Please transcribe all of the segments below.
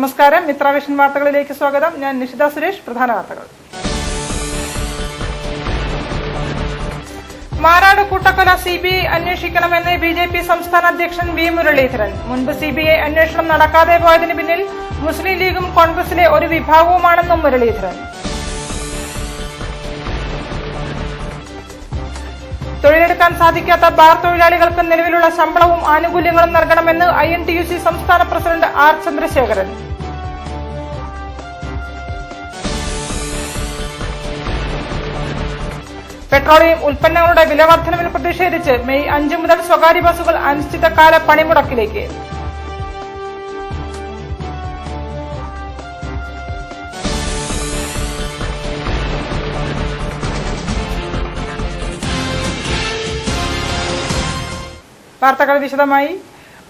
നമസ്കാരം. മിത്രവിഷൻ വാർത്തകളിലേക്ക് സ്വാഗതം. ഞാൻ നിഷിത സുരേഷ്. പ്രധാന വാർത്തകൾ. മാറാട് കൂട്ടക്കൊല സിബിഐ അന്വേഷിക്കണമെന്ന് ബിജെപി സംസ്ഥാന അധ്യക്ഷൻ വി മുരളീധരൻ. മുൻപ് സിബിഐ അന്വേഷണം നടക്കാതെ പോയതിന് പിന്നിൽ മുസ്ലിം ലീഗും കോൺഗ്രസിലെ ഒരു വിഭാഗവുമാണെന്നും മുരളീധരൻ. തൊഴിലെടുക്കാൻ സാധിക്കാത്ത ബാർ തൊഴിലാളികൾക്ക് നിലവിലുള്ള ശമ്പളവും ആനുകൂല്യങ്ങളും നൽകണമെന്ന് INTUC സംസ്ഥാന പ്രസിഡന്റ് ആർ ചന്ദ്രശേഖരൻ. പെട്രോളിയം ഉൽപ്പന്നങ്ങളുടെ വിലവർദ്ധനവിൽ പ്രതിഷേധിച്ച് മെയ് 5 മുതൽ സ്വകാര്യ ബസുകൾ അനിശ്ചിതകാല പണിമുടക്കിലേക്ക്. വാർത്തകൾ വിശദമായി.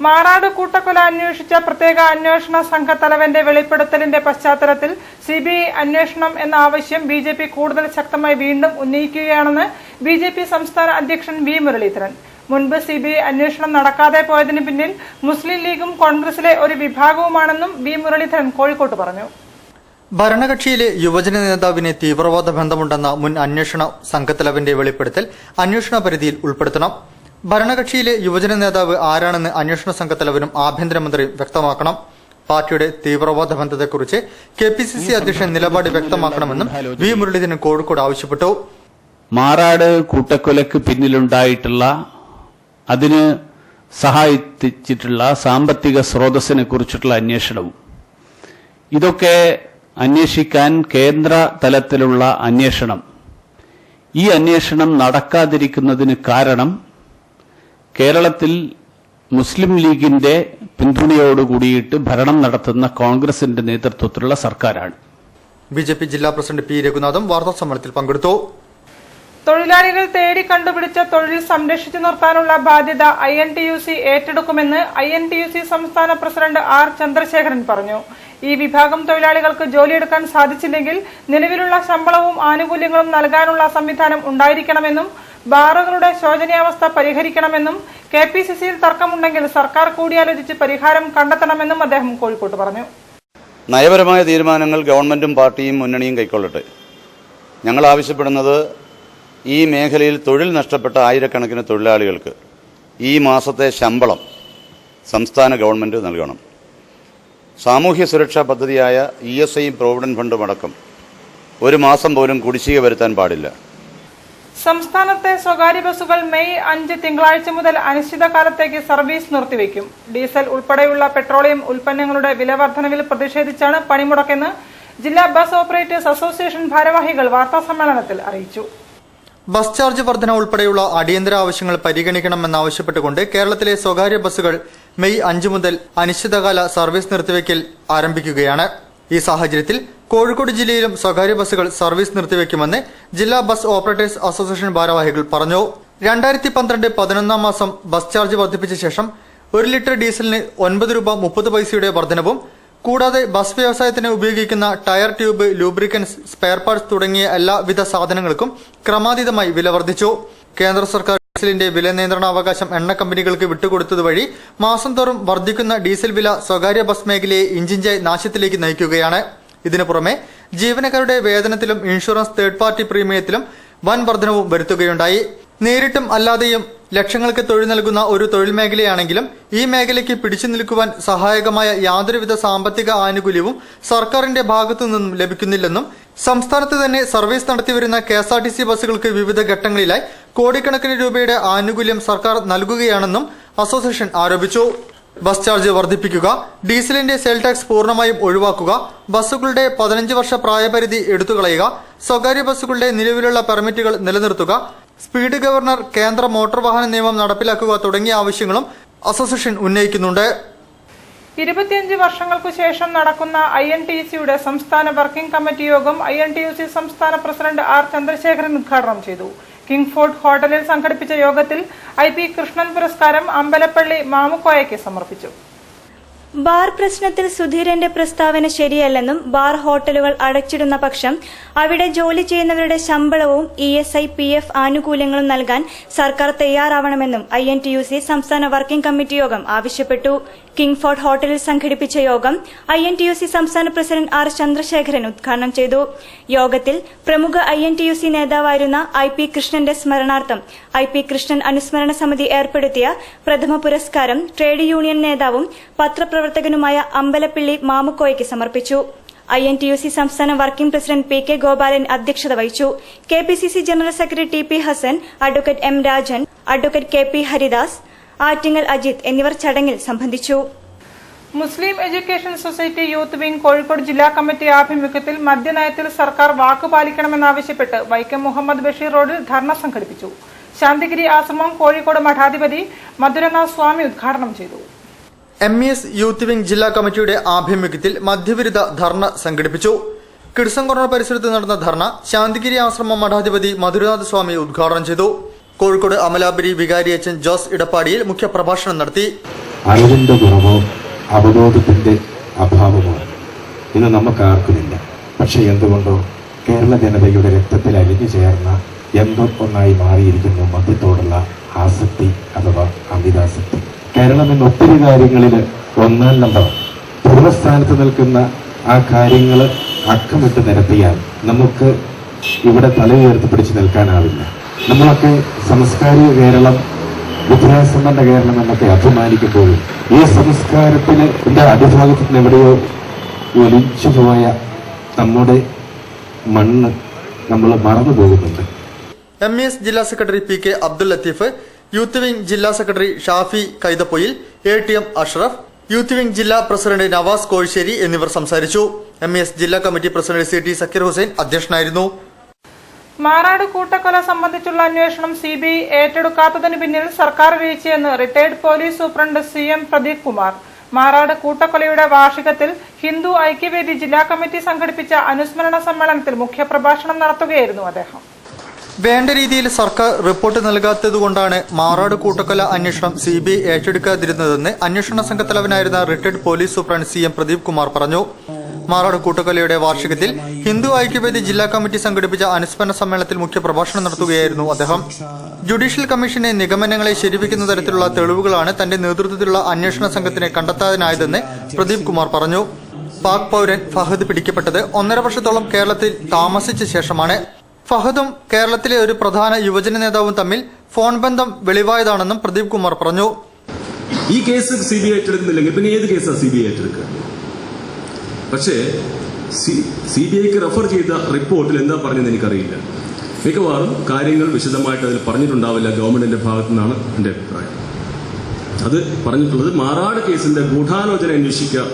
മാറാട് കൂട്ടക്കൊല അന്വേഷിച്ച പ്രത്യേക അന്വേഷണ സംഘത്തലവന്റെ വെളിപ്പെടുത്തലിന്റെ പശ്ചാത്തലത്തിൽ സിബിഐ അന്വേഷണം എന്ന ആവശ്യം ബിജെപി കൂടുതൽ ശക്തമായി വീണ്ടും ഉന്നയിക്കുകയാണെന്ന് ബിജെപി സംസ്ഥാന അധ്യക്ഷൻ വി മുരളീധരൻ. മുൻപ് സിബിഐ അന്വേഷണം നടക്കാതെ പോയതിന് പിന്നിൽ മുസ്ലിം ലീഗും കോൺഗ്രസിലെ ഒരു വിഭാഗവുമാണെന്നും വി മുരളീധരൻ കോഴിക്കോട്ട് പറഞ്ഞു. ഭരണകക്ഷിയിലെ യുവജന നേതാവിന് തീവ്രവാദ ബന്ധമുണ്ടെന്ന മുൻ അന്വേഷണ സംഘത്തലവന്റെ വെളിപ്പെടുത്തൽ അന്വേഷണ പരിധിയിൽ ഉൾപ്പെടുത്തണം. ഭരണകക്ഷിയിലെ യുവജന നേതാവ് ആരാണെന്ന് അന്വേഷണ സംഘത്തലവനും ആഭ്യന്തരമന്ത്രിയും വ്യക്തമാക്കണം. പാർട്ടിയുടെ തീവ്രവാദ ബന്ധത്തെക്കുറിച്ച് KPCC അധ്യക്ഷൻ നിലപാട് വ്യക്തമാക്കണമെന്നും വി മുരളീധരൻ കോഴിക്കോട് ആവശ്യപ്പെട്ടു. മാറാട് കൂട്ടക്കൊലയ്ക്ക് പിന്നിലുണ്ടായിട്ടുള്ള അതിന് സഹായിച്ചിട്ടുള്ള സാമ്പത്തിക സ്രോതസ്സിനെ കുറിച്ചിട്ടുള്ള അന്വേഷണവും ഇതൊക്കെ അന്വേഷിക്കാൻ കേന്ദ്ര തലത്തിലുള്ള അന്വേഷണം ഈ അന്വേഷണം നടക്കാതിരിക്കുന്നതിന് കാരണം കേരളത്തിൽ മുസ്ലിം ലീഗിന്റെ പിന്തുണയോടുകൂടിയിട്ട് ഭരണം നടത്തുന്ന കോൺഗ്രസിന്റെ നേതൃത്വത്തിലുള്ള സർക്കാരാണ്. BJP ജില്ലാ പ്രസിഡന്റ് P രഘുനാഥും വാർത്താ സമ്മേളനത്തിൽ പങ്കെടുത്തു. തൊഴിലാളികൾ തേടി കണ്ടുപിടിച്ച തൊഴിൽ സംരക്ഷിച്ചു നിർത്താനുള്ള ബാധ്യത INTUC ഏറ്റെടുക്കുമെന്ന് INTUC സംസ്ഥാന പ്രസിഡന്റ് ആർ ചന്ദ്രശേഖരൻ പറഞ്ഞു. ഈ വിഭാഗം തൊഴിലാളികൾക്ക് ജോലിയെടുക്കാൻ സാധിച്ചില്ലെങ്കിൽ നിലവിലുള്ള ശമ്പളവും ആനുകൂല്യങ്ങളും നൽകാനുള്ള സംവിധാനം ഉണ്ടായിരിക്കണമെന്നും ബാറുകളുടെ ശോചനീയാവസ്ഥ പരിഹരിക്കണമെന്നും KPCCയിൽ തർക്കമുണ്ടെങ്കിൽ സർക്കാർ കൂടിയാലോചിച്ച് പരിഹാരം കണ്ടെത്തണമെന്നും അദ്ദേഹം കോഴിക്കോട്ട് പറഞ്ഞു. നയപരമായ തീരുമാനങ്ങൾ ഗവൺമെന്റും പാർട്ടിയും മുന്നണിയും കൈക്കൊള്ളട്ടെ. ഞങ്ങൾ ആവശ്യപ്പെടുന്നത് ഈ മേഖലയിൽ തൊഴിൽ നഷ്ടപ്പെട്ട ആയിരക്കണക്കിന് തൊഴിലാളികൾക്ക് ഈ മാസത്തെ ശമ്പളം സംസ്ഥാന ഗവൺമെന്റ് നൽകണം. സാമൂഹ്യ സുരക്ഷാ പദ്ധതിയായ ESI പ്രൊവിഡന്റ് ഫണ്ടും അടക്കം ഒരു മാസം പോലും കുടിശ്ശിക വരുത്താൻ പാടില്ല. സംസ്ഥാനത്തെ സ്വകാര്യ ബസുകൾ മെയ് 5 തിങ്കളാഴ്ച മുതൽ അനിശ്ചിതകാലത്തേക്ക് സർവീസ് നിർത്തിവെക്കും. ഡീസൽ ഉൾപ്പെടെയുള്ള പെട്രോളിയം ഉൽപ്പന്നങ്ങളുടെ വിലവർദ്ധനവിൽ പ്രതിഷേധിച്ചാണ് പണിമുടക്കെന്ന് ജില്ലാ ബസ് ഓപ്പറേറ്റേഴ്സ് അസോസിയേഷൻ ഭാരവാഹികൾ വാർത്താസമ്മേളനത്തിൽ അറിയിച്ചു. ബസ് ചാർജ് വർധന ഉൾപ്പെടെയുള്ള അടിയന്തര ആവശ്യങ്ങൾ പരിഗണിക്കണമെന്നാവശ്യപ്പെട്ടുകൊണ്ട് കേരളത്തിലെ സ്വകാര്യ ബസുകൾ മെയ് 5 മുതൽ അനിശ്ചിതകാല സർവീസ് നിർത്തിവെക്കൽ ആരംഭിക്കുകയാണ്. ഈ സാഹചര്യത്തിൽ കോഴിക്കോട് ജില്ലയിലും സ്വകാര്യ ബസുകൾ സർവീസ് നിർത്തിവെക്കുമെന്ന് ജില്ലാ ബസ് ഓപ്പറേറ്റേഴ്സ് അസോസിയേഷൻ ഭാരവാഹികൾ പറഞ്ഞു. 2012 11 മാസം ബസ് ചാർജ് വർദ്ധിപ്പിച്ച ശേഷം 1 ലിറ്റർ ഡീസലിന് 9 രൂപ 30 പൈസയുടെ വർധനവും കൂടാതെ ബസ് വ്യവസായത്തിന് ഉപയോഗിക്കുന്ന tyre, tube, lubricants, spare parts തുടങ്ങിയ എല്ലാവിധ സാധനങ്ങൾക്കും ക്രമാതീതമായി വില വർദ്ധിച്ചു. കേന്ദ്ര സർക്കാർ ഡീസലിന്റെ വില നിയന്ത്രണാവകാശം എണ്ണ കമ്പനികൾക്ക് വിട്ടുകൊടുത്തതുവഴി മാസം തോറും വർദ്ധിക്കുന്ന ഡീസൽ വില സ്വകാര്യ ബസ് മേഖലയെ ഇഞ്ചിഞ്ചായി നാശത്തിലേക്ക് നയിക്കുകയാണ്. ഇതിനു പുറമെ ജീവനക്കാരുടെ വേതനത്തിലും ഇൻഷുറൻസ്, തേർഡ് പാർട്ടി പ്രീമിയത്തിലും വൻ വർധനവും വരുത്തുകയുണ്ടായി. നേരിട്ടും അല്ലാതെയും ലക്ഷങ്ങൾക്ക് തൊഴിൽ നൽകുന്ന ഒരു തൊഴിൽ മേഖലയാണെങ്കിലും ഈ മേഖലയ്ക്ക് പിടിച്ചു നിൽക്കുവാൻ സഹായകമായ യാതൊരുവിധ സാമ്പത്തിക ആനുകൂല്യവും സർക്കാരിന്റെ ഭാഗത്തു നിന്നും ലഭിക്കുന്നില്ലെന്നും സംസ്ഥാനത്ത് തന്നെ സർവീസ് നടത്തിവരുന്ന KSRTC ബസുകൾക്ക് വിവിധ ഘട്ടങ്ങളിലായി കോടിക്കണക്കിന് രൂപയുടെ ആനുകൂല്യം സർക്കാർ നൽകുകയാണെന്നും അസോസിയേഷൻ ആരോപിച്ചു. ബസ് ചാർജ് വർദ്ധിപ്പിക്കുക, ഡീസലിന്റെ സെൽ ടാക്സ് പൂർണ്ണമായും ഒഴിവാക്കുക, ബസ്സുകളുടെ 15 വർഷ പ്രായപരിധി എടുത്തുകളയുക, സ്വകാര്യ ബസ്സുകളുടെ നിലവിലുള്ള പെർമിറ്റുകൾ നിലനിർത്തുക, സ്പീഡ് ഗവർണർ, കേന്ദ്ര മോട്ടോർ വാഹന നിയമം നടപ്പിലാക്കുക തുടങ്ങിയ ആവശ്യങ്ങളും അസോസിയേഷൻ ഉന്നയിക്കുന്നുണ്ട്. 25 വർഷങ്ങൾക്കു ശേഷം നടക്കുന്ന INTUCയുടെ സംസ്ഥാന വർക്കിംഗ് കമ്മിറ്റി യോഗം INTUC സംസ്ഥാന പ്രസിഡന്റ് ആർ ചന്ദ്രശേഖരൻ ഉദ്ഘാടനം ചെയ്തു. കിങ്ഫോർട്ട് ഹോട്ടലിൽ സംഘടിപ്പിച്ച യോഗത്തിൽ IP കൃഷ്ണൻ പുരസ്കാരം അമ്പലപ്പള്ളി മാമുക്കോയയ്ക്ക് സമർപ്പിച്ചു. ബാർ പ്രശ്നത്തിൽ സുധീരന്റെ പ്രസ്താവന ശരിയല്ലെന്നും ബാർ ഹോട്ടലുകൾ അടച്ചിടുന്ന പക്ഷം അവിടെ ജോലി ചെയ്യുന്നവരുടെ ശമ്പളവും ESI, PF ആനുകൂല്യങ്ങളും നൽകാൻ സർക്കാർ തയ്യാറാവണമെന്നും INTUC സംസ്ഥാന വർക്കിംഗ് കമ്മിറ്റി യോഗം ആവശ്യപ്പെട്ടു. കിങ്ഫോർട്ട് ഹോട്ടലിൽ സംഘടിപ്പിച്ച യോഗം INTUC സംസ്ഥാന പ്രസിഡന്റ് R ചന്ദ്രശേഖരൻ ഉദ്ഘാടനം ചെയ്തു. യോഗത്തിൽ പ്രമുഖ INTUC നേതാവായിരുന്ന IP കൃഷ്ണന്റെ സ്മരണാർത്ഥം IP കൃഷ്ണൻ അനുസ്മരണ സമിതി ഏർപ്പെടുത്തിയ പ്രഥമ പുരസ്കാരം ട്രേഡ് യൂണിയൻ നേതാവും പത്രപ്രവർത്തകനുമായ അമ്പലപ്പിള്ളി മാമുക്കോയ്ക്ക് സമർപ്പിച്ചു. INTUC സംസ്ഥാന വർക്കിംഗ് പ്രസിഡന്റ് PK ഗോപാലൻ അധ്യക്ഷത വഹിച്ചു. KPCC general secretary TP Hasan, advocate M Rajan, advocate KP Haridas, Attingal Ajith എന്നിവർ ചടങ്ങിൽ സംബന്ധിച്ചു. Muslim education society youth wing Kozhikode ജില്ലാ കമ്മിറ്റി ആഭിമുഖ്യത്തിൽ മദ്യനയത്തിൽ സർക്കാർ വാക്കുപാലിക്കണമെന്നാവശ്യപ്പെട്ട് വൈക്കം മുഹമ്മദ് ബഷീർ റോഡിൽ ധർണ സംഘടിപ്പിച്ചു. ശാന്തിഗിരി ആശ്രമം കോഴിക്കോട് മഠാധിപതി മധുരനാഥ് സ്വാമി ഉദ്ഘാടനം ചെയ്തു. MES യൂത്ത് വിംഗ് ജില്ലാ കമ്മിറ്റിയുടെ ആഭിമുഖ്യത്തിൽ മദ്യവിരുദ്ധ ധർണ സംഘടിപ്പിച്ചു. കിഡ്സൺ കോർണർ പരിസരത്ത് നടന്ന ധർണ ശാന്തിഗിരി ആശ്രമം മഠാധിപതി മധുരനാഥ് സ്വാമി ഉദ്ഘാടനം ചെയ്തു. കോഴിക്കോട് അമലാപുരി വികാരി അച്ഛൻ ജോസ് ഇടപ്പാടിയിൽ മുഖ്യപ്രഭാഷണം നടത്തി. അറിവിന്റെ കുറവോ അവബോധത്തിന്റെ അഭാവമോ ഇത് നമുക്കാർക്കുമില്ല. പക്ഷെ എന്തുകൊണ്ടോ കേരള ജനതയുടെ രക്തത്തിൽ അലിഞ്ഞു ചേർന്ന എന്തോ ഒന്നായി മാറിയിരിക്കുന്നു മദ്യത്തോടുള്ള ആസക്തി അഥവാ അമിതാസക്തി. കേരളം ഇന്ന് ഒത്തിരി കാര്യങ്ങളിൽ ഒന്നാം നമ്പർ പൂർവ്വസ്ഥാനത്ത് നിൽക്കുന്ന ആ കാര്യങ്ങൾ അക്കമിട്ട് നിരത്തിയാൽ നമുക്ക് ഇവിടെ തലയുയർത്തി പിടിച്ചു നിൽക്കാനാവില്ല. നമ്മളൊക്കെ സാംസ്കാരിക കേരളം, വിദ്യാസമ്പന്ന കേരളം എന്നൊക്കെ അഭിമാനിക്കുമ്പോഴും ഈ സംസ്കാരത്തിന് അടിഭാഗത്ത് നിന്ന് എവിടെയോ ഒലിച്ചു പോയ നമ്മുടെ മണ്ണ് നമ്മൾ മറന്നു പോകുന്നുണ്ട്. MES ജില്ലാ secretary PK Abdul Latheef, youth wing ജില്ലാ secretary Shafi Kaithappoyil, ATM Ashraf, youth wing ജില്ലാ പ്രസിഡന്റ് നവാസ് കോഴിശ്ശേരി എന്നിവർ സംസാരിച്ചു. MES ജില്ലാ committee president CT Sakeer Hussain അധ്യക്ഷനായിരുന്നു. മാറാട് കൂട്ടക്കൊല സംബന്ധിച്ചുള്ള അന്വേഷണം CBI ഏറ്റെടുക്കാത്തതിന് പിന്നിൽ സർക്കാർ വീഴ്ചയെന്ന് retired police superintendent CM Pradeep Kumar. Marad കൂട്ടക്കൊലയുടെ വാർഷികത്തിൽ ഹിന്ദു ഐക്യവേദി ജില്ലാ കമ്മിറ്റി സംഘടിപ്പിച്ച അനുസ്മരണ സമ്മേളനത്തിൽ മുഖ്യപ്രഭാഷണം നടത്തുകയായിരുന്നു അദ്ദേഹം. വേണ്ട രീതിയിൽ സർക്കാർ റിപ്പോർട്ട് നൽകാത്തതുകൊണ്ടാണ് മാറാട് കൂട്ടക്കൊല അന്വേഷണം CBI ഏറ്റെടുക്കാതിരുന്നതെന്ന് അന്വേഷണ സംഘത്തലവനായിരുന്ന retired police superintendent CM Pradeep Kumar പറഞ്ഞു. മാറാട് കൂട്ടക്കൊലയുടെ വാർഷികത്തിൽ ഹിന്ദു ഐക്യവേദി ജില്ലാ കമ്മിറ്റി സംഘടിപ്പിച്ച അനുസ്മരണ സമ്മേളനത്തിൽ മുഖ്യപ്രഭാഷണം നടത്തുകയായിരുന്നു അദ്ദേഹം. ജുഡീഷ്യൽ കമ്മീഷന്റെ നിഗമനങ്ങളെ ശരിവെക്കുന്ന തരത്തിലുള്ള തെളിവുകളാണ് തന്റെ നേതൃത്വത്തിലുള്ള അന്വേഷണ സംഘത്തിനെ കണ്ടെത്താനായതെന്ന് പ്രദീപ് കുമാർ പറഞ്ഞു. പാക് പൌരൻ ഫഹദ് പിടിക്കപ്പെട്ടത് 1.5 വർഷത്തോളം കേരളത്തിൽ താമസിച്ച ശേഷമാണ്. ഫഹദും കേരളത്തിലെ ഒരു പ്രധാന യുവജന നേതാവും തമ്മിൽ ഫോൺ ബന്ധം വെളിവായതാണെന്നും പ്രദീപ് കുമാർ പറഞ്ഞു. ഈ കേസ് CBI ഏറ്റെടുക്കുന്നില്ലെങ്കിൽ പിന്നെ ഏത് കേസാണ് CBI ഏറ്റെടുക്കുക? പക്ഷേ CBIക്ക് റെഫർ ചെയ്ത റിപ്പോർട്ടിൽ എന്താ പറഞ്ഞതെന്ന് എനിക്കറിയില്ല. മിക്കവാറും കാര്യങ്ങൾ വിശദമായിട്ട് അതിൽ പറഞ്ഞിട്ടുണ്ടാവില്ല ഗവൺമെന്റിന്റെ ഭാഗത്തു നിന്നാണ് എന്റെ അഭിപ്രായം. അത് പറഞ്ഞിട്ടുള്ളത് മാറാട് കേസിന്റെ ഗൂഢാലോചന അന്വേഷിക്കുക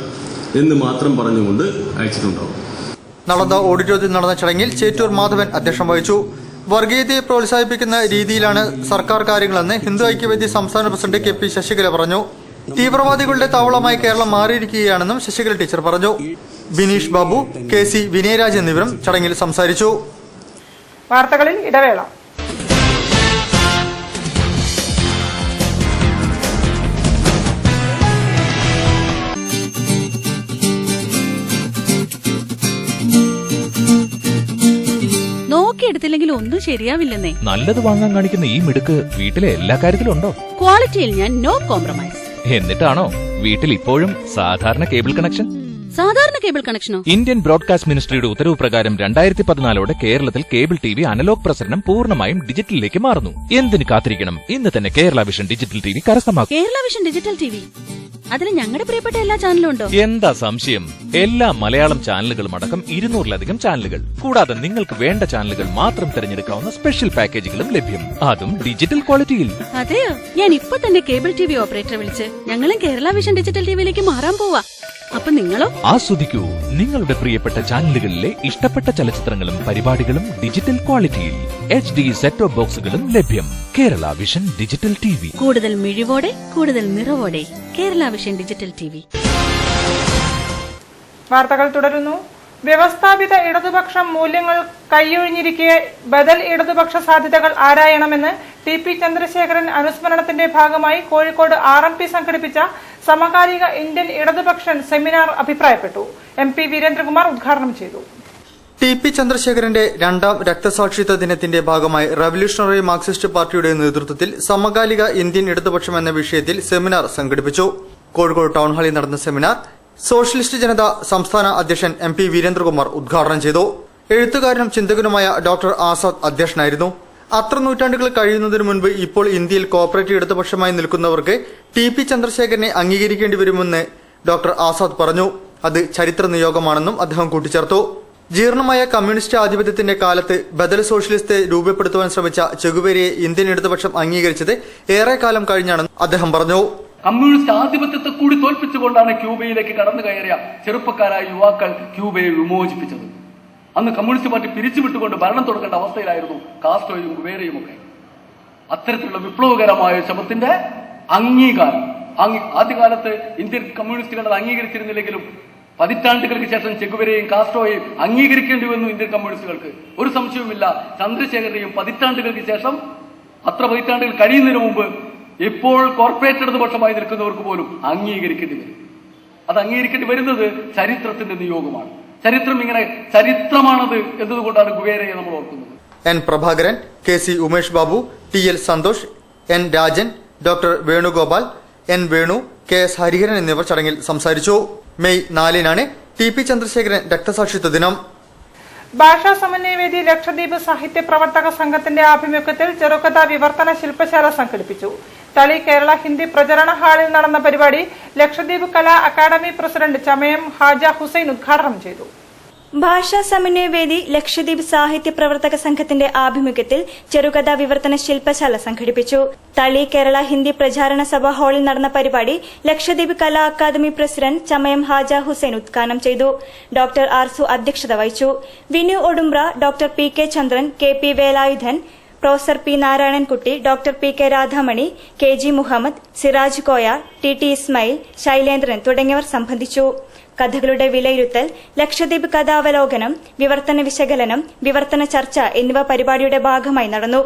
എന്ന് മാത്രം പറഞ്ഞുകൊണ്ട് അയച്ചിട്ടുണ്ടാവും. നളന്ദ ഓഡിറ്റോറിയത്തിൽ നടന്ന ചടങ്ങിൽ ചേറ്റൂർ മാധവൻ അധ്യക്ഷം വഹിച്ചു. വർഗീയതയെ പ്രോത്സാഹിപ്പിക്കുന്ന രീതിയിലാണ് സർക്കാർ കാര്യങ്ങളെന്ന് ഹിന്ദു ഐക്യവേദി സംസ്ഥാന പ്രസിഡന്റ് KP ശശികല പറഞ്ഞു. തീവ്രവാദികളുടെ താവളമായി കേരളം മാറിയിരിക്കുകയാണെന്നും ശശികല ടീച്ചർ പറഞ്ഞു. ബിനീഷ് ബാബു, KC വിനയരാജ് എന്നിവരും ചടങ്ങിൽ സംസാരിച്ചു. വാർത്തകളിൽ ഇടവേള. നോക്കിയെടുത്തില്ലെങ്കിൽ ഒന്നും ശരിയാവില്ലെന്നേ. നല്ലത് വാങ്ങാൻ കാണിക്കുന്ന ഈ മിടുക്ക് വീട്ടിലെ എല്ലാ കാര്യത്തിലും ഉണ്ടോ? ക്വാളിറ്റിയിൽ ഞാൻ നോ കോംപ്രമൈസ്. എന്നിട്ടാണോ വീട്ടിൽ ഇപ്പോഴും സാധാരണ കേബിൾ കണക്ഷൻ? സാധാരണ കേബിൾ കണക്ഷനോ? ഇന്ത്യൻ ബ്രോഡ്കാസ്റ്റ് മിനിസ്ട്രിയുടെ ഉത്തരവ് പ്രകാരം 2014 കേരളത്തിൽ കേബിൾ TV അനലോഗ് പ്രസരണം പൂർണ്ണമായും ഡിജിറ്റലിലേക്ക് മാറുന്നു. എന്തിന് കാത്തിരിക്കണം? ഇന്ന് തന്നെ കേരള വിഷൻ ഡിജിറ്റൽ TV കരസ്ഥമാക്കും. കേരള വിഷൻ ഡിജിറ്റൽ TV, അതിൽ ഞങ്ങളുടെ പ്രിയപ്പെട്ട എല്ലാ ചാനലും ഉണ്ടോ? എന്താ സംശയം? എല്ലാ മലയാളം ചാനലുകളും അടക്കം 200-ലധികം ചാനലുകൾ, കൂടാതെ നിങ്ങൾക്ക് വേണ്ട ചാനലുകൾ മാത്രം തിരഞ്ഞെടുക്കാവുന്ന സ്പെഷ്യൽ പാക്കേജുകളും ലഭ്യം, അതും ഡിജിറ്റൽ ക്വാളിറ്റിയിൽ. അതെയോ? ഞാൻ ഇപ്പൊ തന്നെ കേബിൾ TV ഓപ്പറേറ്ററെ വിളിച്ച് ഞങ്ങളും കേരള വിഷൻ ഡിജിറ്റൽ TVയിലേക്ക് മാറാൻ പോവാ. അപ്പൊ നിങ്ങളോ? ആസ്വദിക്കൂ നിങ്ങളുടെ പ്രിയപ്പെട്ട ചാനലുകളിലെ ഇഷ്ടപ്പെട്ട ചലച്ചിത്രങ്ങളും പരിപാടികളും ഡിജിറ്റൽ ക്വാളിറ്റിയിൽ. HD സെറ്റ് ടോപ്പ് ബോക്സുകളും ലഭ്യം. കേരള വിഷൻ ഡിജിറ്റൽ TV, കൂടുതൽ മിഴിവോടെ കൂടുതൽ നിറവോടെ കേരള വിഷൻ ഡിജിറ്റൽ TV. വാർത്തകൾ തുടരുന്നു. വ്യവസ്ഥാപിത ഇടതുപക്ഷം മൂല്യങ്ങൾ കൈയൊഴിഞ്ഞിരിക്കെ ബദൽ ഇടതുപക്ഷ സാധ്യതകൾ ആരായണമെന്ന് ടി പി ചന്ദ്രശേഖരൻ അനുസ്മരണത്തിന്റെ ഭാഗമായി കോഴിക്കോട് RMP സംഘടിപ്പിച്ച സമകാലിക ഇന്ത്യൻ ഇടതുപക്ഷൻ സെമിനാർ അഭിപ്രായപ്പെട്ടു. MP വീരേന്ദ്രകുമാർ ഉദ്ഘാടനം ചെയ്തു. ടി പി ചന്ദ്രശേഖരന്റെ രണ്ടാം രക്തസാക്ഷിത്വ ദിനത്തിന്റെ ഭാഗമായി റവല്യൂഷണറി മാർക്സിസ്റ്റ് പാർട്ടിയുടെ നേതൃത്വത്തിൽ സമകാലിക ഇന്ത്യൻ ഇടതുപക്ഷം എന്ന വിഷയത്തിൽ സെമിനാർ സംഘടിപ്പിച്ചു. കോഴിക്കോട് ടൗൺ ഹാളിൽ നടന്ന സെമിനാർ സോഷ്യലിസ്റ്റ് ജനത സംസ്ഥാന അധ്യക്ഷൻ MP വീരേന്ദ്രകുമാർ ഉദ്ഘാടനം ചെയ്തു. എഴുത്തുകാരനും ചിന്തകനുമായ ഡോക്ടർ ആസാദ് അധ്യക്ഷനായിരുന്നു. അത്ര നൂറ്റാണ്ടുകൾ കഴിയുന്നതിനു മുൻപ് ഇപ്പോൾ ഇന്ത്യയിൽ കോപ്പറേറ്റീവ് ഇടതുപക്ഷമായി നിൽക്കുന്നവർക്ക് ടി പി ചന്ദ്രശേഖരനെ അംഗീകരിക്കേണ്ടി വരുമെന്ന് ഡോക്ടർ ആസാദ് പറഞ്ഞു. അത് ചരിത്ര നിയോഗമാണെന്നും അദ്ദേഹം കൂട്ടിച്ചേർത്തു. ജീർണമായ കമ്മ്യൂണിസ്റ്റ് ആധിപത്യത്തിന്റെ കാലത്ത് ബദൽ സോഷ്യലിസ്റ്റ് രൂപപ്പെടുത്തുവാൻ ശ്രമിച്ച ചെഗുവേരയെ ഇന്ത്യൻ ഇടതുപക്ഷം അംഗീകരിച്ചത് ഏറെക്കാലം കഴിഞ്ഞാണെന്ന് അദ്ദേഹം പറഞ്ഞു. കമ്മ്യൂണിസ്റ്റ് ആധിപത്യത്തെ കൂടി തോൽപ്പിച്ചുകൊണ്ടാണ് ക്യൂബയിലേക്ക് കടന്നു കയറിയ ചെറുപ്പക്കാരായ യുവാക്കൾ ക്യൂബയെ വിമോചിപ്പിച്ചത്. അന്ന് കമ്മ്യൂണിസ്റ്റ് പാർട്ടി പിരിച്ചുവിട്ടുകൊണ്ട് ഭരണം തുടങ്ങേണ്ട അവസ്ഥയിലായിരുന്നു കാസ്ട്രോയും ഗുവേരയും ഒക്കെ. അത്തരത്തിലുള്ള വിപ്ലവകരമായ ശ്രമത്തിന്റെ അംഗീകാരം ആദ്യകാലത്ത് ഇന്ത്യൻ കമ്മ്യൂണിസ്റ്റുകൾ അത് അംഗീകരിച്ചിരുന്നില്ലെങ്കിലും പതിറ്റാണ്ടുകൾക്ക് ശേഷം ചെഗുവേരയും കാസ്ട്രോയെയും അംഗീകരിക്കേണ്ടി വന്നു ഇന്ത്യൻ കമ്മ്യൂണിസ്റ്റുകൾക്ക്. ഒരു സംശയവുമില്ല, ചന്ദ്രശേഖരനെയും പതിറ്റാണ്ടുകൾക്ക് ശേഷം അത്ര പതിറ്റാണ്ടുകൾ കഴിയുന്നതിന് മുമ്പ് ഇപ്പോൾ കോർപ്പറേറ്റ് ഇടതുപക്ഷമായി നിൽക്കുന്നവർക്ക് പോലും അംഗീകരിക്കേണ്ടി വരും. അത് അംഗീകരിക്കേണ്ടി വരുന്നത് ചരിത്രത്തിന്റെ നിയോഗമാണ്. ചരിത്രം ഇങ്ങനെ ചരിത്രമാണത് എന്നതുകൊണ്ടാണ് ഗുവേരയെ നമ്മൾ ഓർക്കുന്നത്. N Prabhakaran, KC Umesh Babu, TL Santhosh, N Rajan, doctor Venugopal, N Venu, KS Hariharan എന്നിവർ ചടങ്ങിൽ സംസാരിച്ചു. മെയ് 4-നാണ് ടി പി ചന്ദ്രശേഖരൻ രക്തസാക്ഷിത്വ ദിനം. ഭാഷാ സമന്വയവേദി ലക്ഷദ്വീപ് സാഹിത്യ പ്രവർത്തക സംഘത്തിന്റെ ആഭിമുഖ്യത്തിൽ ചെറുകഥാ വിവർത്തന ശില്പശാല സംഘടിപ്പിച്ചു. തളി കേരള ഹിന്ദി പ്രചരണ ഹാളിൽ നടന്ന പരിപാടി ലക്ഷദ്വീപ് കലാ അക്കാദമി പ്രസിഡന്റ് ചമയം ഹാജ ഹുസൈൻ ഉദ്ഘാടനം ചെയ്തു. ഭാഷാ സമന്വയവേദി ലക്ഷദ്വീപ് സാഹിത്യ പ്രവർത്തക സംഘത്തിന്റെ ആഭിമുഖ്യത്തിൽ ചെറുകഥാ വിവർത്തന ശില്പശാല സംഘടിപ്പിച്ചു. തളി കേരള ഹിന്ദി പ്രചാരണ സഭ ഹാളിൽ നടന്ന പരിപാടി ലക്ഷദ്വീപ് കലാ അക്കാദമി പ്രസിഡന്റ് ചമയം ഹാജ ഹുസൈൻ ഉദ്ഘാടനം ചെയ്തു. ഡോക്ടർ ആർസു അധ്യക്ഷത വഹിച്ചു. Vinu Odumbra, doctor PK Chandran, KP Velayudhan, professor P Narayanankutty, doctor PK Radhamani, KG Muhammad, Siraj Koya, TT Ismail, Sailendran തുടങ്ങിയവർ സംബന്ധിച്ചു. കഥകളുടെ വിലയിരുത്തൽ, ലക്ഷദ്വീപ് കഥാവലോകനം, വിവർത്തന വിശകലനം, വിവർത്തന ചർച്ച എന്നിവ പരിപാടിയുടെ ഭാഗമായി നടന്നു.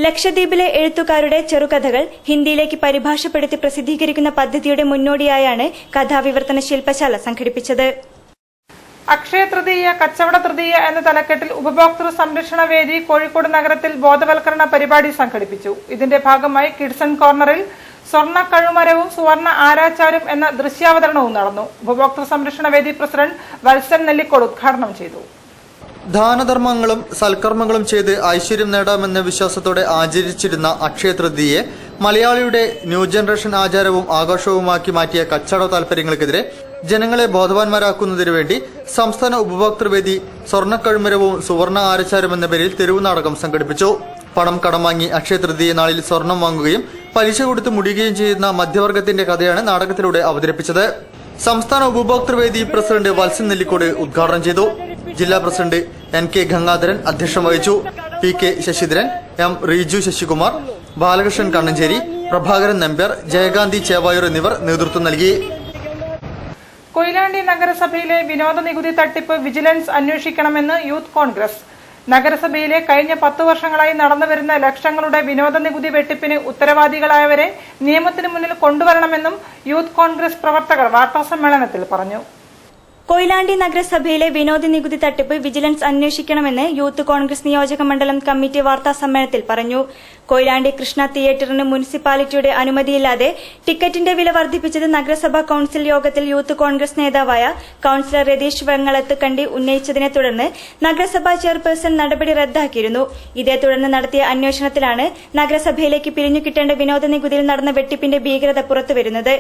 ലക്ഷദ്വീപിലെ എഴുത്തുകാരുടെ ചെറുകഥകൾ ഹിന്ദിയിലേക്ക് പരിഭാഷപ്പെടുത്തി പ്രസിദ്ധീകരിക്കുന്ന പദ്ധതിയുടെ മുന്നോടിയായാണ് കഥാവിവർത്തന ശില്പശാല സംഘടിപ്പിച്ചത്. അക്ഷയ തൃതീയ, കച്ചവട തൃതീയ എന്ന തലക്കെട്ടിൽ ഉപഭോക്തൃ സംരക്ഷണ വേദി കോഴിക്കോട് നഗരത്തിൽ ബോധവൽക്കരണ പരിപാടി സംഘടിപ്പിച്ചു. ഇതിന്റെ ഭാഗമായി കിഡ്സൺ കോർണറിൽ സ്വർണ്ണ കഴുമരവും സുവർണ ആരാച്ചാരും എന്ന ദൃശ്യാവതരണവും നടന്നു. ഉപഭോക്തൃ സംരക്ഷണ വേദി പ്രസിഡന്റ് വത്സൻ നെല്ലിക്കോട് ഉദ്ഘാടനം ചെയ്തു. ദാനധർമ്മങ്ങളും സൽക്കർമ്മങ്ങളും ചെയ്ത് ഐശ്വര്യം നേടാമെന്ന വിശ്വാസത്തോടെ ആചരിച്ചിരുന്ന അക്ഷയ തൃതീയെ മലയാളിയുടെ ന്യൂ ജനറേഷൻ ആചാരവും ആഘോഷവുമാക്കി മാറ്റിയ കച്ചവട താൽപര്യങ്ങൾക്കെതിരെ ജനങ്ങളെ ബോധവാന്മാരാക്കുന്നതിനു വേണ്ടി സംസ്ഥാന ഉപഭോക്തൃവേദി സ്വർണ്ണക്കഴുമരവും സുവർണ ആരച്ചാരും എന്ന പേരിൽ തെരുവ് നാടകം സംഘടിപ്പിച്ചു. പണം കടം വാങ്ങി അക്ഷയ തൃതീയ നാളിൽ സ്വർണം വാങ്ങുകയും പലിശ കൊടുത്ത് മുടിയുകയും ചെയ്യുന്ന മധ്യവർഗത്തിന്റെ കഥയാണ് നാടകത്തിലൂടെ അവതരിപ്പിച്ചത്. സംസ്ഥാന ഉപഭോക്തൃവേദി പ്രസിഡന്റ് വത്സൻ നെല്ലിക്കോട് ഉദ്ഘാടനം ചെയ്തു. ജില്ലാ പ്രസിഡന്റ് NK ഗംഗാധരൻ അധ്യക്ഷം വഹിച്ചു. PK ശശിധരൻ, M റീജു ശശികുമാർ, ബാലകൃഷ്ണൻ കണ്ണഞ്ചേരി, പ്രഭാകരൻ നമ്പ്യാർ, ജയകാന്തി ചേവായൂർ എന്നിവർ നേതൃത്വം നൽകി. കൊയിലാണ്ടി നഗരസഭയിലെ വിനോദ നികുതി തട്ടിപ്പ് വിജിലൻസ് അന്വേഷിക്കണമെന്ന് യൂത്ത് കോൺഗ്രസ്. നഗരസഭയിലെ കഴിഞ്ഞ 10 വർഷങ്ങളായി നടന്നുവരുന്ന ലക്ഷങ്ങളുടെ വിനോദ നികുതി വെട്ടിപ്പിന് ഉത്തരവാദികളായവരെ നിയമത്തിന് മുന്നിൽ കൊണ്ടുവരണമെന്നും യൂത്ത് കോൺഗ്രസ് പ്രവർത്തകർ വാർത്താസമ്മേളനത്തിൽ പറഞ്ഞു. കൊയിലാണ്ടി നഗരസഭയിലെ വിനോദ നികുതി തട്ടിപ്പ് വിജിലൻസ് അന്വേഷിക്കണമെന്ന് യൂത്ത് കോൺഗ്രസ് നിയോജക മണ്ഡലം കമ്മിറ്റി വാർത്താസമ്മേളനത്തിൽ പറഞ്ഞു. കൊയിലാണ്ടി കൃഷ്ണ തിയേറ്ററിന് മുനിസിപ്പാലിറ്റിയുടെ അനുമതിയില്ലാതെ ടിക്കറ്റിന്റെ വില വർദ്ധിപ്പിച്ചത് നഗരസഭാ കൌൺസിൽ യോഗത്തിൽ യൂത്ത് കോൺഗ്രസ് നേതാവായ കൌൺസിലർ രതീഷ് വെങ്ങളത്ത് കണ്ടി ഉന്നയിച്ചതിനെ തുടർന്ന് നഗരസഭാ ചെയർപേഴ്സൺ നടപടി റദ്ദാക്കിയിരുന്നു. ഇതേ തുടർന്ന് നടത്തിയ അന്വേഷണത്തിലാണ് നഗരസഭയിലേക്ക് പിരിഞ്ഞു കിട്ടേണ്ട വിനോദ നികുതിയിൽ നടന്ന വെട്ടിപ്പിന്റെ ഭീകരത പുറത്തുവരുന്നത്.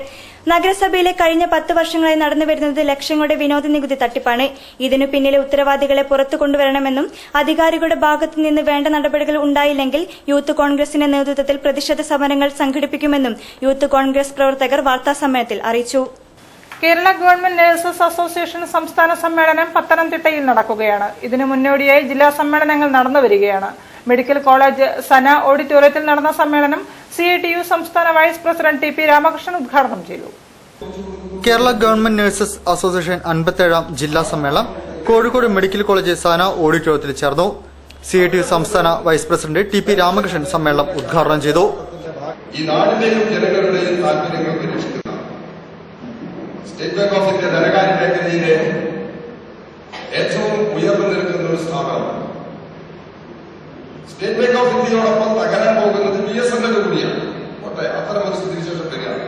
നഗരസഭയിലെ കഴിഞ്ഞ 10 വർഷങ്ങളായി നടന്നുവരുന്നത് ലക്ഷങ്ങളുടെ വിനോദ നികുതി തട്ടിപ്പാണ്. ഇതിനു പിന്നിലെ ഉത്തരവാദികളെ പുറത്തു കൊണ്ടുവരണമെന്നും അധികാരികളുടെ ഭാഗത്തുനിന്ന് വേണ്ട നടപടികൾ ഉണ്ടായില്ലെങ്കിൽ യൂത്ത് കോൺഗ്രസിന്റെ നേതൃത്വത്തിൽ പ്രതിഷേധ സമരങ്ങൾ സംഘടിപ്പിക്കുമെന്നും യൂത്ത് കോൺഗ്രസ് പ്രവർത്തകർ വാർത്താസമ്മേളനത്തിൽ അറിയിച്ചു. കേരള ഗവൺമെന്റ് നഴ്സസ് അസോസിയേഷൻ സംസ്ഥാന സമ്മേളനം പത്തനംതിട്ടയിൽ നടക്കുകയാണ്. ഇതിനു മുന്നോടിയായി ജില്ലാ സമ്മേളനങ്ങൾ നടന്നുവരികയാണ്. മെഡിക്കൽ കോളേജ് സന ഓഡിറ്റോറിയത്തിൽ നടന്ന സമ്മേളനം CITU സംസ്ഥാന വൈസ് പ്രസിഡന്റ് TP രാമകൃഷ്ണൻ ഉദ്ഘാടനം ചെയ്തു. കേരള ഗവൺമെന്റ് നഴ്സസ് അസോസിയേഷൻ 57ാം ജില്ലാ സമ്മേളനം കോഴിക്കോട് മെഡിക്കൽ കോളേജ് സാന ഓഡിറ്റോറിയത്തിൽ ചേർന്നു. CITU സംസ്ഥാന വൈസ് പ്രസിഡന്റ് TP രാമകൃഷ്ണൻ സമ്മേളനം ഉദ്ഘാടനം ചെയ്തു. ഈ നാടിന്റെയും ജനങ്ങളുടെയും താല്പര്യങ്ങൾ പരിരക്ഷിക്കുന്ന സ്റ്റേറ്റ് ബാങ്ക് ഓഫ് ഇന്ത്യ ധനകാര്യ മേഖലയിലെ ഏറ്റവും ഉയർന്നു നിൽക്കുന്ന ഒരു സ്ഥാപനമാണ്. സ്റ്റേറ്റ് ബാങ്ക് ഓഫ് ഇന്ത്യയോടൊപ്പം തകരാൻ പോകുന്നത് BSNL കൂടിയാണ്. അത്തരം ഒരു സ്ഥിതിവിശേഷം വരികയാണ്.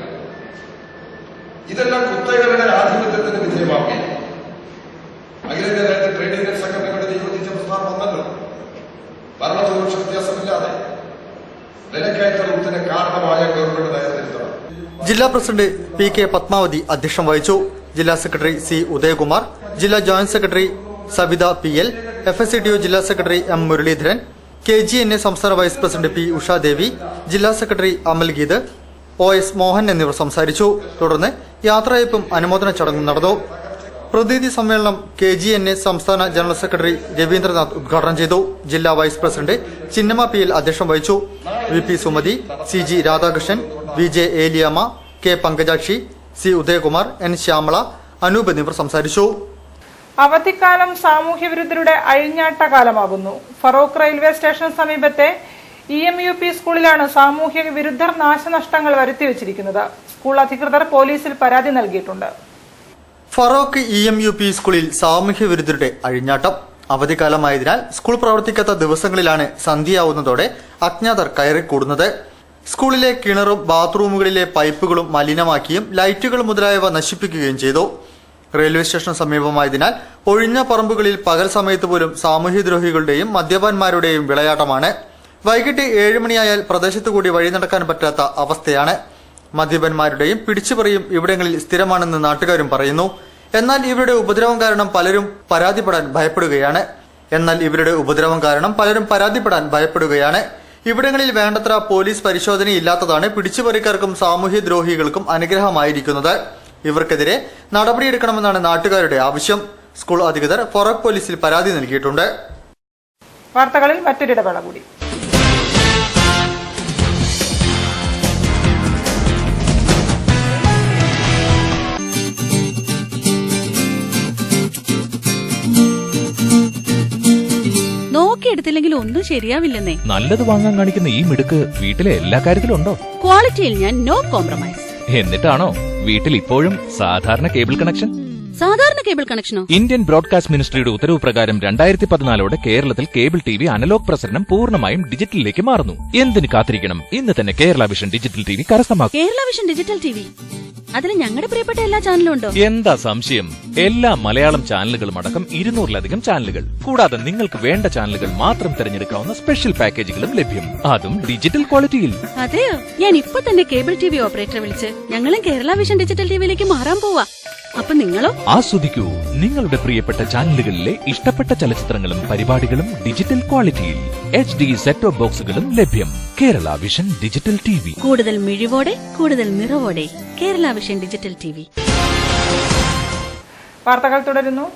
ഇതെല്ലാം കുത്തകളുടെ ആധിപത്യത്തിന് വിധേയമാവുകയാണ്. അഖിലേന്ത്യാ രാജ്യ ട്രേഡ് യൂണിയൻ സംഘടനകളുടെ നിരോധിച്ച പ്രസ്ഥാനം വന്നല്ലോ. ഭരണപക്ഷ വ്യത്യാസമില്ലാതെ വിലക്കയറ്റത്തിന് കാരണമായ ഗവൺമെന്റ് നയത്തിരുത്തണം. ജില്ലാ പ്രസിഡന്റ് PK പത്മാവതി അധ്യക്ഷം വഹിച്ചു. ജില്ലാ സെക്രട്ടറി C ഉദയകുമാർ, ജില്ലാ joint secretary Sabitha PL, FSCTU ജില്ലാ സെക്രട്ടറി M മുരളീധരൻ, KGNA സംസ്ഥാന വൈസ് പ്രസിഡന്റ് P ഉഷാദേവി, ജില്ലാ സെക്രട്ടറി അമൽ ഗീത്, OS മോഹൻ എന്നിവർ സംസാരിച്ചു. തുടർന്ന് യാത്രയയപ്പും അനുമോദന ചടങ്ങും നടന്നു. പ്രതിനിധി സമ്മേളനം KGNA സംസ്ഥാന ജനറൽ സെക്രട്ടറി രവീന്ദ്രനാഥ് ഉദ്ഘാടനം ചെയ്തു. ജില്ലാ വൈസ് പ്രസിഡന്റ് ചിന്നമ്മ PL അധ്യക്ഷം വഹിച്ചു. VP Sumathi, CG Radhakrishnan, VJ Eliyamma, K Pankajakshi, C Udayakumar, N Shyamala, Anoop എന്നിവർ സംസാരിച്ചു. അവധിക്കാലം സാമൂഹ്യ വിരുദ്ധരുടെ അഴിഞ്ഞാട്ടകാലമാകുന്നു. ഫറോക്ക് റെയിൽവേ സ്റ്റേഷന് സമീപത്തെ EMUP സ്കൂളിലാണ് സാമൂഹ്യ വിരുദ്ധർ നാശനഷ്ടങ്ങൾ വരുത്തിവച്ചിരിക്കുന്നത്. സ്കൂൾ അധികൃതർ പോലീസിൽ പരാതി നൽകിയിട്ടുണ്ട്. ഫറോക്ക് EMUP സ്കൂളിൽ സാമൂഹ്യ വിരുദ്ധരുടെ അഴിഞ്ഞാട്ടം. അവധിക്കാലമായതിനാൽ സ്കൂൾ പ്രവർത്തിക്കാത്ത ദിവസങ്ങളിലാണ് സന്ധ്യയാവുന്നതോടെ അജ്ഞാതർ കയറിക്കൂടുന്നത്. സ്കൂളിലെ കിണറും ബാത്റൂമുകളിലെ പൈപ്പുകളും മലിനമാക്കിയും ലൈറ്റുകൾ മുതലായവ നശിപ്പിക്കുകയും ചെയ്തു. റെയിൽവേ സ്റ്റേഷൻ സമീപമായതിനാൽ ഒഴിഞ്ഞ പറമ്പുകളിൽ പകൽ സമയത്ത് പോലും സാമൂഹ്യദ്രോഹികളുടെയും മദ്യപാന്മാരുടെയും വിളയാട്ടമാണ്. വൈകിട്ട് 7 മണിയായാൽ പ്രദേശത്തുകൂടി വഴി നടക്കാൻ പറ്റാത്ത അവസ്ഥയാണ്. മദ്യപന്മാരുടെയും പിടിച്ചുപറിയും ഇവിടങ്ങളിൽ സ്ഥിരമാണെന്ന് നാട്ടുകാരും പറയുന്നു. എന്നാൽ ഇവരുടെ ഉപദ്രവം കാരണം പലരും പരാതിപ്പെടാൻ ഭയപ്പെടുകയാണ്. ഇവിടങ്ങളിൽ വേണ്ടത്ര പോലീസ് പരിശോധനയില്ലാത്തതാണ് പിടിച്ചുപറിക്കാർക്കും സാമൂഹ്യദ്രോഹികൾക്കും അനുഗ്രഹമായിരിക്കുന്നത്. ഇവർക്കെതിരെ നടപടിയെടുക്കണമെന്നാണ് നാട്ടുകാരുടെ ആവശ്യം. സ്കൂൾ അധികൃതർ ഫറോക്ക് പോലീസിൽ പരാതി നൽകിയിട്ടുണ്ട്. വാർത്തകളിൽ മറ്റൊരിടവേള കൂടി. നോക്കിയെടുത്തില്ലെങ്കിൽ ഒന്നും ശരിയാവില്ലെന്നേ. നല്ലത് വാങ്ങാൻ കാണിക്കുന്ന ഈ മിടുക്ക് വീട്ടിലെ എല്ലാ കാര്യത്തിലും ഉണ്ടോ? ക്വാളിറ്റിയിൽ ഞാൻ നോ കോംപ്രമൈസ്. എന്നിട്ടാണോ വീട്ടിൽ ഇപ്പോഴും സാധാരണ കേബിൾ കണക്ഷൻ? സാധാരണ കേബിൾ കണക്ഷനോ? ഇന്ത്യൻ ബ്രോഡ്കാസ്റ്റ് മിനിസ്ട്രിയുടെ ഉത്തരവ് പ്രകാരം 2014 കേരളത്തിൽ കേബിൾ TV അനലോഗ് പ്രസരണം പൂർണ്ണമായും ഡിജിറ്റലിലേക്ക് മാറുന്നു. എന്തിന് കാത്തിരിക്കണം? ഇന്ന് തന്നെ കേരള വിഷൻ ഡിജിറ്റൽ TV കരസ്ഥമാക്കും. കേരള വിഷൻ ഡിജിറ്റൽ TV, അതിൽ ഞങ്ങളുടെ പ്രിയപ്പെട്ട എല്ലാ ചാനലും ഉണ്ടോ? എന്താ സംശയം? എല്ലാ മലയാളം ചാനലുകളും അടക്കം 200-ലധികം ചാനലുകൾ. കൂടാതെ നിങ്ങൾക്ക് വേണ്ട ചാനലുകൾ മാത്രം തിരഞ്ഞെടുക്കാവുന്ന സ്പെഷ്യൽ പാക്കേജുകളും ലഭ്യം. അതും ഡിജിറ്റൽ ക്വാളിറ്റിയിൽ. അതെയോ? ഞാൻ ഇപ്പൊ തന്നെ കേബിൾ TV ഓപ്പറേറ്ററെ വിളിച്ച് ഞങ്ങളും കേരള വിഷൻ ഡിജിറ്റൽ TVയിലേക്ക് മാറാൻ പോവാ. അപ്പൊ നിങ്ങളോ? ആസ്വദിക്കൂ നിങ്ങളുടെ പ്രിയപ്പെട്ട ചാനലുകളിലെ ഇഷ്ടപ്പെട്ട ചലച്ചിത്രങ്ങളും പരിപാടികളും ഡിജിറ്റൽ ക്വാളിറ്റിയിൽ. HD സെറ്റ് ടോപ്പ് ബോക്സുകളും ലഭ്യം. Kerala vision digital TV. കൂടുതൽ മിഴിവോടെ, കൂടുതൽ നിറവോടെ. Kerala vision digital TV. വാർത്തകൾ തുടരുന്നു.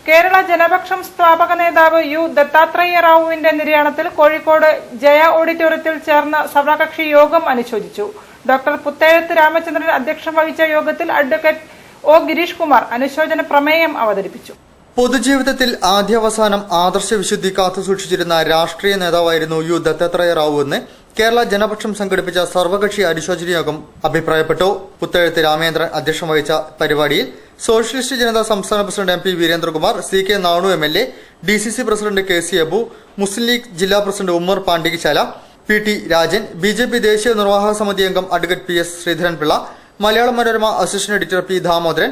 കേരള ജനപക്ഷം സ്ഥാപക നേതാവ് U ദത്താത്രേയ റാവുവിന്റെ നിര്യാണത്തിൽ കോഴിക്കോട് ജയ ഓഡിറ്റോറിയത്തിൽ ചേർന്ന സർവകക്ഷി യോഗം അനുശോചിച്ചു. ഡോക്ടർ പുത്തേഴത്ത് രാമചന്ദ്രൻ അധ്യക്ഷം വഹിച്ച യോഗത്തിൽ അഡ്വക്കേറ്റ് O ഗിരീഷ് കുമാർ അനുശോചന പ്രമേയം അവതരിപ്പിച്ചു. പൊതുജീവിതത്തിൽ ആദ്യാവസാനം ആദർശവിശുദ്ധി കാത്തുസൂക്ഷിച്ചിരുന്ന രാഷ്ട്രീയ നേതാവായിരുന്നു U ദത്താത്രേയ റാവു എന്ന് കേരള ജനപക്ഷം സംഘടിപ്പിച്ച സർവകക്ഷി അനുശോചന യോഗം അഭിപ്രായപ്പെട്ടു. പുത്തേഴത്ത് രാമേന്ദ്രൻ അധ്യക്ഷം വഹിച്ച പരിപാടിയിൽ സോഷ്യലിസ്റ്റ് ജനതാ സംസ്ഥാന president MP Veerendrakumar, CK Nanu MLA, DCC president KC Abu, Muslim League ജില്ലാ president Ummer Pandikasala, PT Rajan, BJP ദേശീയ നിർവാഹക സമിതി അംഗം advocate PS Sreedharanpillai, Malayala Manorama assistant editor P Damodaran,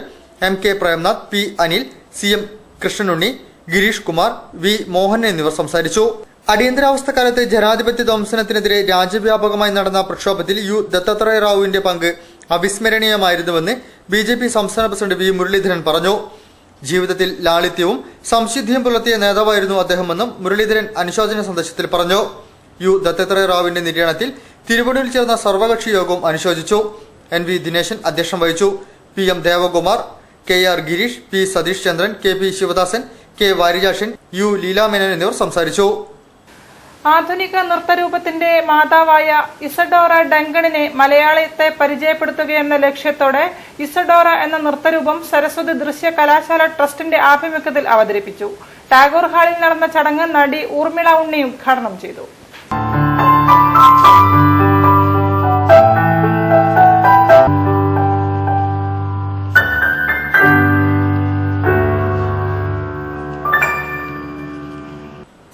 MK Premnath, P Anil, CM Krishnanunni, Girish Kumar, V Mohan എന്നിവർ സംസാരിച്ചു. അടിയന്തരാവസ്ഥക്കാലത്ത് ജനാധിപത്യ ധ്വംസനത്തിനെതിരെ രാജ്യവ്യാപകമായി നടന്ന പ്രക്ഷോഭത്തിൽ U ദത്താത്രേയ റാവുവിന്റെ പങ്ക് അവിസ്മരണീയമായിരുന്നുവെന്ന് BJP സംസ്ഥാന പ്രസിഡന്റ് V മുരളീധരൻ പറഞ്ഞു. ജീവിതത്തിൽ ലാളിത്യവും സംശുദ്ധിയും പുലർത്തിയ നേതാവായിരുന്നു അദ്ദേഹമെന്നും മുരളീധരൻ അനുശോചന സന്ദേശത്തിൽ പറഞ്ഞു. U ദത്താത്രേയ റാവുവിന്റെ നിര്യാണത്തിൽ തിരുവനന്തപുരത്തിൽ ചേർന്ന സർവകക്ഷി യോഗവും അനുശോചിച്ചു. NV ദിനേശൻ അധ്യക്ഷം വഹിച്ചു. PM Devakumar, KR Girish, P Satheesh Chandran, KP Sivadasan, K Varijakshan, U ലീലാമേനൻ എന്നിവർ സംസാരിച്ചു. ആധുനിക നൃത്തരൂപത്തിന്റെ മാതാവായ ഇസഡോറ ഡങ്കണിനെ മലയാളത്തെ പരിചയപ്പെടുത്തുകയെന്ന ലക്ഷ്യത്തോടെ ഇസഡോറ എന്ന നൃത്തരൂപം സരസ്വതി ദൃശ്യ കലാശാല ട്രസ്റ്റിന്റെ ആഭിമുഖ്യത്തിൽ അവതരിപ്പിച്ചു. ടാഗോർ ഹാളിൽ നടന്ന ചടങ്ങ് നടി ഊർമിള ഉണ്ണി ഉദ്ഘാടനം ചെയ്തു.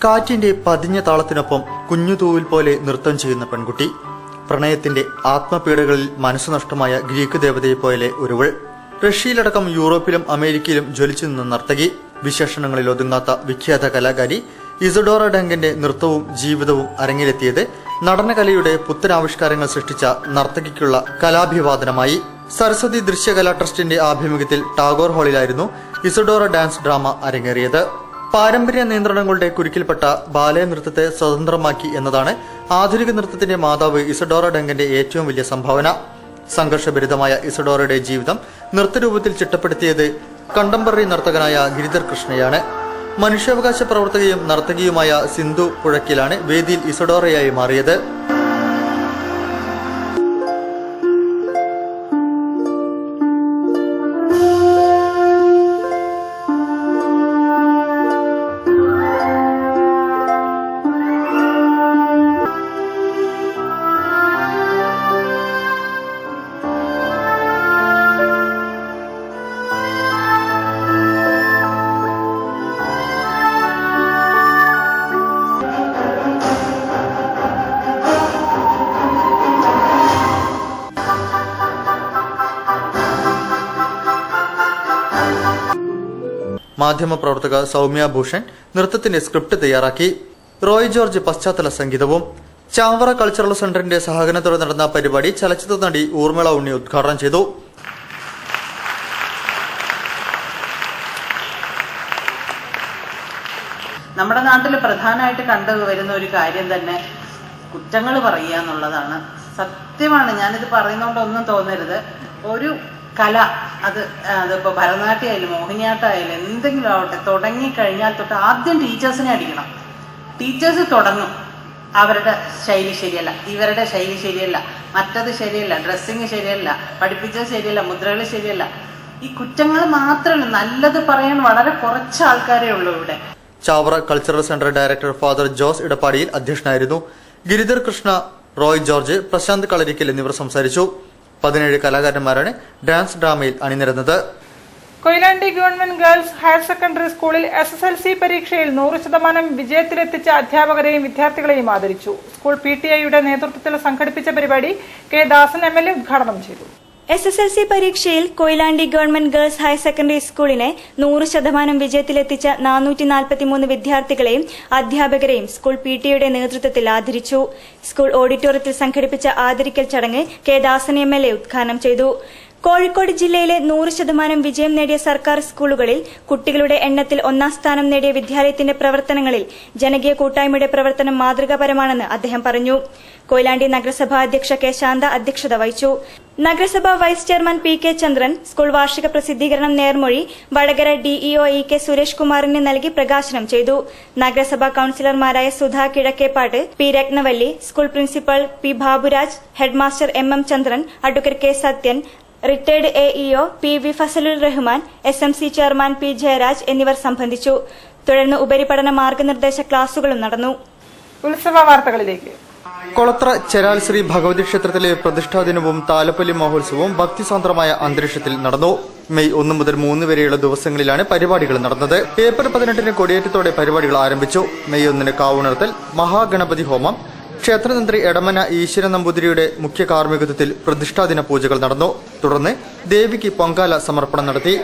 കാറ്റിന്റെ പതിഞ്ഞ താളത്തിനൊപ്പം കുഞ്ഞുതൂവിൽ പോലെ നൃത്തം ചെയ്യുന്ന പെൺകുട്ടി. പ്രണയത്തിന്റെ ആത്മപീഡകളിൽ മനസ്സു നഷ്ടമായ ഗ്രീക്ക് ദേവതയെപ്പോലെ ഒരുവൾ. റഷ്യയിലടക്കം യൂറോപ്പിലും അമേരിക്കയിലും ജ്വലിച്ചു നിന്ന നർത്തകി. വിശേഷണങ്ങളിൽ ഒതുങ്ങാത്ത വിഖ്യാത കലാകാരി ഇസഡോറ ഡങ്കന്റെ നൃത്തവും ജീവിതവും അരങ്ങിലെത്തിയത് നടനകലയുടെ പുത്തനാവിഷ്കാരങ്ങൾ സൃഷ്ടിച്ച നർത്തകിക്കുള്ള കലാഭിവാദനമായി. സരസ്വതി ദൃശ്യകലാ ട്രസ്റ്റിന്റെ ആഭിമുഖ്യത്തിൽ ടാഗോർ ഹാളിലായിരുന്നു ഇസഡോറ ഡാൻസ് ഡ്രാമ അരങ്ങേറിയത്. പാരമ്പര്യ നിയന്ത്രണങ്ങളുടെ കുരുക്കിൽപ്പെട്ട ബാലയ നൃത്തത്തെ സ്വതന്ത്രമാക്കി എന്നതാണ് ആധുനിക നൃത്തത്തിന്റെ മാതാവ് ഇസഡോറ ഡങ്കന്റെ ഏറ്റവും വലിയ സംഭാവന. സംഘർഷഭരിതമായ ഇസഡോറയുടെ ജീവിതം നൃത്തരൂപത്തിൽ ചിട്ടപ്പെടുത്തിയത് കണ്ടംപററി നർത്തകനായ ഗിരിധർ കൃഷ്ണയാണ്. മനുഷ്യാവകാശ പ്രവർത്തകയും നർത്തകിയുമായ സിന്ധു പുഴക്കിലാണ് വേദിയിൽ ഇസഡോറയായി മാറിയത്. മാധ്യമപ്രവർത്തക സൗമ്യ ഭൂഷൺ നൃത്തത്തിന്റെ സ്ക്രിപ്റ്റ് തയ്യാറാക്കി. റോയ് ജോർജ് പശ്ചാത്തല സംഗീതവും. ചാവറ കൾച്ചറൽ സെന്ററിന്റെ സഹകരണത്തോടെ നടന്ന പരിപാടി ചലച്ചിത്ര നടി ഊർമിള ഉണ്ണി ഉദ്ഘാടനം ചെയ്തു. നമ്മുടെ നാട്ടിൽ പ്രധാനമായിട്ട് കണ്ടുവരുന്ന ഒരു കാര്യം തന്നെ കുറ്റങ്ങൾ പറയുക എന്നുള്ളതാണ്. സത്യമാണ്, ഞാനിത് പറയുന്നതുകൊണ്ടൊന്നും തോന്നരുത്. ഒരു കല, അതിപ്പോൾ ഭരതനാട്യമായാലും മോഹിനിയാട്ടമായാലും എന്തെങ്കിലും ആവട്ടെ, തുടങ്ങിക്കഴിഞ്ഞാൽ തൊട്ട് ആദ്യം ടീച്ചേഴ്സിനെ അടിക്കണം. ടീച്ചേഴ്സ് തുടങ്ങും, അവരുടെ ശൈലി ശരിയല്ല, ഇവരുടെ ശൈലി ശരിയല്ല, മറ്റത് ശരിയല്ല, ഡ്രസ്സിങ് ശരിയല്ല, പഠിപ്പിച്ചത് ശരിയല്ല, മുദ്രകൾ ശരിയല്ല. ഈ കുറ്റങ്ങൾ മാത്രമല്ല, നല്ലത് പറയാൻ വളരെ കുറച്ച് ആൾക്കാരേ ഉള്ളൂ ഇവിടെ. Chavara cultural centre director father Jose Edappadiyil അധ്യക്ഷനായിരുന്നു. ഗിരിധർ കൃഷ്ണ, റോയ് ജോർജ്, പ്രശാന്ത് കളരിക്കൽ എന്നിവർ സംസാരിച്ചു. 17 കലാകാരന്മാരാണ് ഡാൻസ് ഡ്രാമയിൽ അണിനിരന്നത്. Koyilandy government girls higher secondary സ്കൂളിൽ SSLC പരീക്ഷയിൽ 100% വിജയത്തിലെത്തിച്ച അധ്യാപകരെയും വിദ്യാർത്ഥികളെയും ആദരിച്ചു. സ്കൂൾ PTIയുടെ നേതൃത്വത്തിൽ സംഘടിപ്പിച്ച പരിപാടി കെ ദാസൻ MLA ഉദ്ഘാടനം ചെയ്തു. SSLC പരീക്ഷയിൽ Koyilandy government girls higher secondary സ്കൂളിനെ 100% വിജയത്തിലെത്തിച്ച 443 വിദ്യാർത്ഥികളെയും അധ്യാപകരെയും സ്കൂൾ PTIയുടെ നേതൃത്വത്തിൽ ആദരിച്ചു. സ്കൂൾ ഓഡിറ്റോറിയത്തിൽ സംഘടിപ്പിച്ച ആദരിക്കൽ ചടങ്ങ് കെ ദാസൻ MLA ഉദ്ഘാടനം ചെയ്തു. കോഴിക്കോട് ജില്ലയിലെ 100% വിജയം നേടിയ സർക്കാർ സ്കൂളുകളിൽ കുട്ടികളുടെ എണ്ണത്തിൽ 1ാം സ്ഥാനം നേടിയ വിദ്യാലയത്തിന്റെ പ്രവർത്തനങ്ങളിൽ ജനകീയ കൂട്ടായ്മയുടെ പ്രവർത്തനം മാതൃകാപരമാണെന്ന് അദ്ദേഹം പറഞ്ഞു. കൊയിലാണ്ടി നഗരസഭാ അധ്യക്ഷ കെ ശാന്ത അധ്യക്ഷത വഹിച്ചു. നഗരസഭാ വൈസ് ചെയർമാൻ PK ചന്ദ്രൻ സ്കൂൾ വാർഷിക പ്രസിദ്ധീകരണം നേർമൊഴി വടകര DEO EK സുരേഷ് കുമാറിന് നൽകി പ്രകാശനം ചെയ്തു. നഗരസഭാ കൌൺസിലർമാരായ Sudha Kizhakkepatt, P Rathnavalli, school principal P Baburaj, headmaster MM Chandran, advocate K Sathyan, retired AEO PV Fazlur Rahman, SMC chairman P Jayaraj എന്നിവർ സംബന്ധിച്ചു. തുടർന്ന് ഉപരിപഠന മാർഗനിർദ്ദേശ ക്ലാസുകളും നടന്നു. ഉത്സവ വാർത്തകളിലേക്ക്. കൊളത്ര ചെരാൽ ശ്രീ ഭഗവതി ക്ഷേത്രത്തിലെ പ്രതിഷ്ഠാദിനവും താലപ്പൊലി മഹോത്സവവും ഭക്തിസാന്ദ്രമായ അന്തരീക്ഷത്തിൽ നടന്നു. മെയ് 1 മുതൽ 3 വരെയുള്ള ദിവസങ്ങളിലാണ് പരിപാടികൾ നടന്നത്. ഏപ്രിൽ 18 കൊടിയേറ്റത്തോടെ പരിപാടികൾ ആരംഭിച്ചു. മെയ് 1 കാവുണർത്തൽ, മഹാഗണപതി ഹോമം, ക്ഷേത്രതന്ത്രി എടമന ഈശ്വരൻ നമ്പൂതിരിയുടെ മുഖ്യ കാർമ്മികത്വത്തിൽ പ്രതിഷ്ഠാദിന പൂജകൾ നടന്നു. തുടർന്ന് ദേവിക്ക് പൊങ്കാല സമർപ്പണം നടത്തി.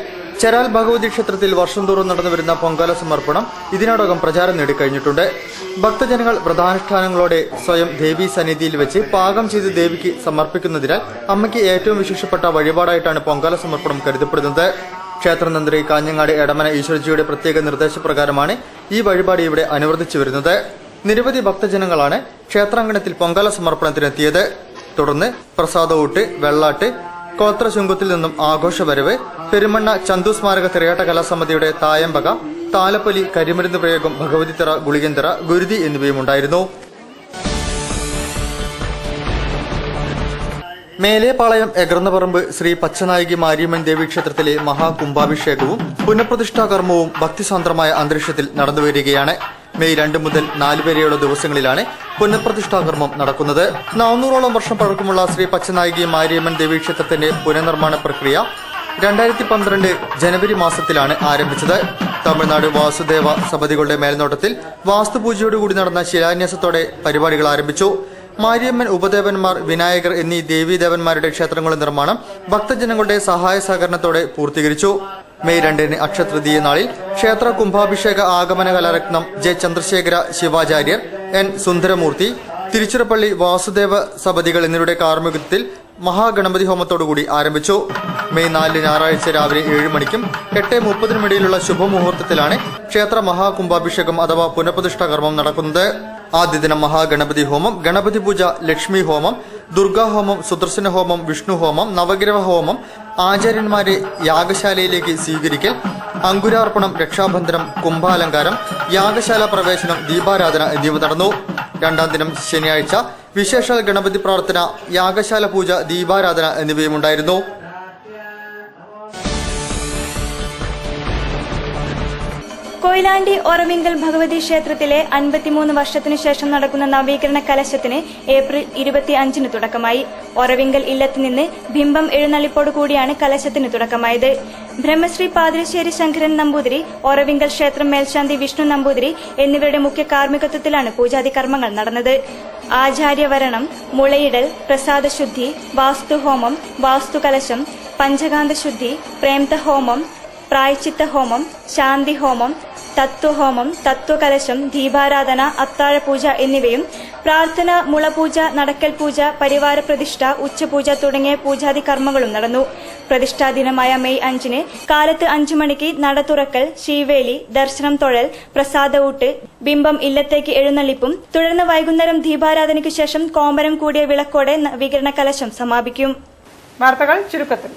ചെരാൽ ഭഗവതി ക്ഷേത്രത്തിൽ വർഷം തോറും നടന്നുവരുന്ന പൊങ്കാല സമർപ്പണം ഇതിനോടകം പ്രചാരം നേടിക്കഴിഞ്ഞിട്ടുണ്ട്. ഭക്തജനങ്ങൾ വ്രതാനുഷ്ഠാനങ്ങളോടെ സ്വയം ദേവീ സന്നിധിയിൽ വെച്ച് പാകം ചെയ്ത് ദേവിക്ക് സമർപ്പിക്കുന്നതിനാൽ അമ്മയ്ക്ക് ഏറ്റവും വിശേഷപ്പെട്ട വഴിപാടായിട്ടാണ് പൊങ്കാല സമർപ്പണം കരുതപ്പെടുന്നത്. ക്ഷേത്രതന്ത്രി കാഞ്ഞങ്ങാട് എടമന ഈശ്വരജിയുടെ പ്രത്യേക നിർദ്ദേശപ്രകാരമാണ് ഈ വഴിപാട് ഇവിടെ അനുവർത്തിച്ചു വരുന്നത്. നിരവധി ഭക്തജനങ്ങളാണ് ക്ഷേത്രാങ്കണത്തിൽ പൊങ്കാല സമർപ്പണത്തിനെത്തിയത്. തുടർന്ന് പ്രസാദഊട്ട്, വെള്ളാട്ട്, കൊളത്ര ചുങ്കത്തിൽ നിന്നും ആഘോഷവരവ്, പെരുമണ്ണ ചന്തു സ്മാരക തിരയാട്ട കലാസമിതിയുടെ തായമ്പക, താലപ്പൊലി, കരിമരുന്ന് പ്രയോഗം, ഭഗവതിത്തറ, ഗുളികന്തറ, ഗുരുതി എന്നിവയും ഉണ്ടായിരുന്നു. മേലേപ്പാളയം എകർന്നപറമ്പ് ശ്രീ പച്ചനായികി മാരിയമ്മൻ ദേവി ക്ഷേത്രത്തിലെ മഹാകുംഭാഭിഷേകവും പുനഃപ്രതിഷ്ഠാ കർമ്മവും ഭക്തിസാന്ദ്രമായ അന്തരീക്ഷത്തിൽ നടന്നുവരികയാണ്. മെയ് 2 മുതൽ 4 വരെയുള്ള ദിവസങ്ങളിലാണ് പുനഃപ്രതിഷ്ഠാ കർമ്മം നടക്കുന്നത്. 400ഓളം വർഷം പഴക്കമുള്ള ശ്രീ പച്ചനായികി മാരിയമ്മൻ ദേവി ക്ഷേത്രത്തിന്റെ പുനർനിർമ്മാണ പ്രക്രിയ 2012 ജനുവരി മാസത്തിലാണ് ആരംഭിച്ചത്. തമിഴ്നാട് വാസുദേവ സമിതികളുടെ മേൽനോട്ടത്തിൽ വാസ്തുപൂജയോടുകൂടി നടന്ന ശിലാന്യാസത്തോടെ പരിപാടികൾ ആരംഭിച്ചു. മാരിയമ്മൻ, ഉപദേവന്മാർ, വിനായകർ എന്നീ ദേവീദേവന്മാരുടെ ക്ഷേത്രങ്ങളുടെ നിർമ്മാണം ഭക്തജനങ്ങളുടെ സഹായ സഹകരണത്തോടെ പൂർത്തീകരിച്ചു. മെയ് 2 അക്ഷതൃതീയ നാളിൽ ക്ഷേത്ര കുംഭാഭിഷേക ആഗമന കലാരത്നം ജെ ചന്ദ്രശേഖര ശിവാചാര്യർ, എൻ സുന്ദരമൂർത്തി, തിരുച്ചിറപ്പള്ളി വാസുദേവ സമിതികൾ എന്നിവരുടെ കാർമ്മികത്വത്തിൽ മഹാഗണപതി ഹോമത്തോടുകൂടി ആരംഭിച്ചു. മെയ് 4 ഞായറാഴ്ച രാവിലെ 7 മണിക്കും 8:30 ഇടയിലുള്ള ശുഭമുഹൂർത്തത്തിലാണ് ക്ഷേത്ര മഹാകുംഭാഭിഷേകം അഥവാ പുനഃപ്രതിഷ്ഠാ കർമ്മം നടക്കുന്നത്. ആദ്യ ദിനം മഹാഗണപതി ഹോമം, ഗണപതി പൂജ, ലക്ഷ്മി ഹോമം, ദുർഗാഹോമം, സുദർശന ഹോമം, വിഷ്ണു ഹോമം, നവഗ്രഹ ഹോമം, ആചാര്യന്മാരെ യാഗശാലയിലേക്ക് സ്വീകരിക്കൽ, അങ്കുരാർപ്പണം, രക്ഷാബന്ധനം, കുംഭാലങ്കാരം, യാഗശാല പ്രവേശനം, ദീപാരാധന എന്നിവ നടന്നു. 2ാം ദിനം ശനിയാഴ്ച വിശേഷാൽ ഗണപതി പ്രാർത്ഥന, യാഗശാല പൂജ, ദീപാരാധന എന്നിവയും ഉണ്ടായിരുന്നു. കൊയിലാണ്ടി ഒറവിങ്കൽ ഭഗവതി ക്ഷേത്രത്തിലെ 53 വർഷത്തിനു ശേഷം നടക്കുന്ന നവീകരണ കലശത്തിന് ഏപ്രിൽ 25 തുടക്കമായി. ഒറവിങ്കൽ ഇല്ലത്ത് നിന്ന് ബിംബം എഴുന്നള്ളിപ്പോടു കൂടിയാണ് കലശത്തിന് തുടക്കമായത്. ബ്രഹ്മശ്രീ പാതിരശ്ശേരി ശങ്കരൻ നമ്പൂതിരി, ഒറവിങ്കൽ ക്ഷേത്രം മേൽശാന്തി വിഷ്ണു നമ്പൂതിരി എന്നിവരുടെ മുഖ്യ കാർമ്മികത്വത്തിലാണ് പൂജാതി കർമ്മങ്ങൾ നടന്നത്. ആചാര്യവരണം, മുളയിടൽ, പ്രസാദശുദ്ധി, വാസ്തുഹോമം, വാസ്തുകലശം, പഞ്ചകാന്തശുദ്ധി, പ്രേംതഹോമം, പ്രായച്ചിത്ത ഹോമം, ശാന്തി ഹോമം, തത്വഹോമം, തത്വകലശം, ദീപാരാധന, അത്താഴപൂജ എന്നിവയും പ്രാർത്ഥന, മുളപൂജ, നടക്കൽ പൂജ, പരിവാര പ്രതിഷ്ഠ, ഉച്ചപൂജ തുടങ്ങിയ പൂജാതി കർമ്മങ്ങളും നടന്നു. പ്രതിഷ്ഠാ ദിനമായ മെയ് 5 കാലത്ത് 5 മണിക്ക് നട തുറക്കൽ, ശീവേലി, ദർശനം തൊഴൽ, പ്രസാദഊട്ട്, ബിംബം ഇല്ലത്തേക്ക് എഴുന്നള്ളിപ്പും തുടർന്ന് വൈകുന്നേരം ദീപാരാധനയ്ക്കു ശേഷം കോമ്പരം കൂടിയ വിളക്കോടെ നവീകരണ കലശം സമാപിക്കും. വാർത്തകൾ ചുരുക്കത്തിൽ.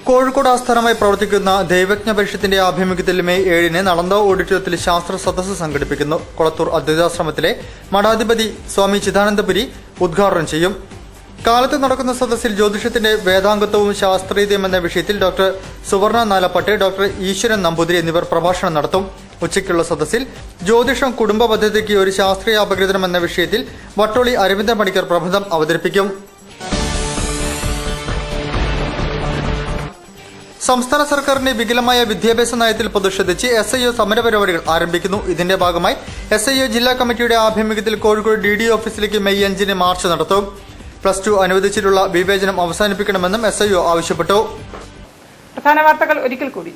കോഴിക്കോട് ആസ്ഥാനമായി പ്രവർത്തിക്കുന്ന ദൈവജ്ഞ പരിഷത്തിന്റെ ആഭിമുഖ്യത്തിൽ മെയ് 7 നളന്ദ ഓഡിറ്റോറിയത്തിൽ ശാസ്ത്ര സദസ്സ് സംഘടിപ്പിക്കുന്നു. കൊളത്തൂർ അദ്വൈതാശ്രമത്തിലെ മഠാധിപതി സ്വാമി ചിദാനന്ദപുരി ഉദ്ഘാടനം ചെയ്യും. കാലത്ത് നടക്കുന്ന സദസ്സിൽ ജ്യോതിഷത്തിന്റെ വേദാംഗത്വവും ശാസ്ത്രീയതയും എന്ന വിഷയത്തിൽ ഡോക്ടർ സുവർണ നാലപ്പട്ട്, ഡോക്ടർ ഈശ്വരൻ നമ്പൂതിരി എന്നിവർ പ്രഭാഷണം നടത്തും. ഉച്ചയ്ക്കുള്ള സദസ്സിൽ ജ്യോതിഷം കുടുംബ പദ്ധതിക്ക് ഒരു ശാസ്ത്രീയ അപഗ്രഥനം എന്ന വിഷയത്തിൽ വട്ടോളി അരവിന്ദൻ പണിക്കർ പ്രബന്ധം അവതരിപ്പിക്കും. സംസ്ഥാന സർക്കാരിന്റെ വികലമായ വിദ്യാഭ്യാസ നയത്തിൽ പ്രതിഷേധിച്ച് SIO സമരപരിപാടികൾ ആരംഭിക്കുന്നു. ഇതിന്റെ ഭാഗമായി SIO ജില്ലാ കമ്മിറ്റിയുടെ ആഭിമുഖ്യത്തിൽ കോഴിക്കോട് DDO ഓഫീസിലേക്ക് മെയ് 5 മാർച്ച് നടത്തും. +2 അനുവദിച്ചിട്ടുള്ള വിവേചനം അവസാനിപ്പിക്കണമെന്നും SIO ആവശ്യപ്പെട്ടു. പ്രധാന വാർത്തകൾ ഒരിക്കൽ കൂടി.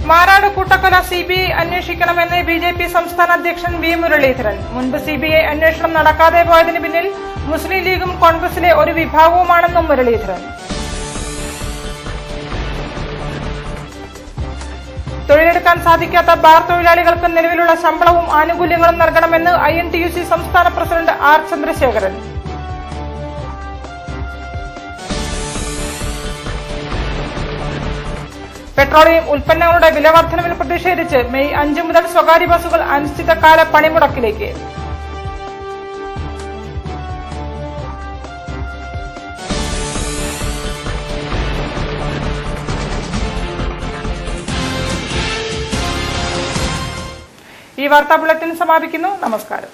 മാറാട് കൂട്ടക്കൊല CBI അന്വേഷിക്കണമെന്ന് BJP സംസ്ഥാന അധ്യക്ഷൻ V മുരളീധരൻ. മുൻപ് CBI അന്വേഷണം നടക്കാതെ പോയതിന് പിന്നിൽ മുസ്ലിം ലീഗും കോൺഗ്രസിലെ ഒരു വിഭാഗവുമാണെന്നും മുരളീധരൻ. തൊഴിലെടുക്കാൻ സാധിക്കാത്ത ബാർ തൊഴിലാളികൾക്ക് നിലവിലുള്ള ശമ്പളവും ആനുകൂല്യങ്ങളും നൽകണമെന്ന് INTUC സംസ്ഥാന പ്രസിഡന്റ് R ചന്ദ്രശേഖരൻ. പെട്രോളിയം ഉൽപ്പന്നങ്ങളുടെ വിലവർദ്ധനവിൽ പ്രതിഷേധിച്ച് മെയ് 5 മുതൽ സ്വകാര്യ ബസ്സുകൾ അനിശ്ചിതകാല പണിമുടക്കിലേക്ക്. ഈ വാർത്താ ബുള്ളറ്റിൻ സമാപിക്കുന്നു. നമസ്കാരം.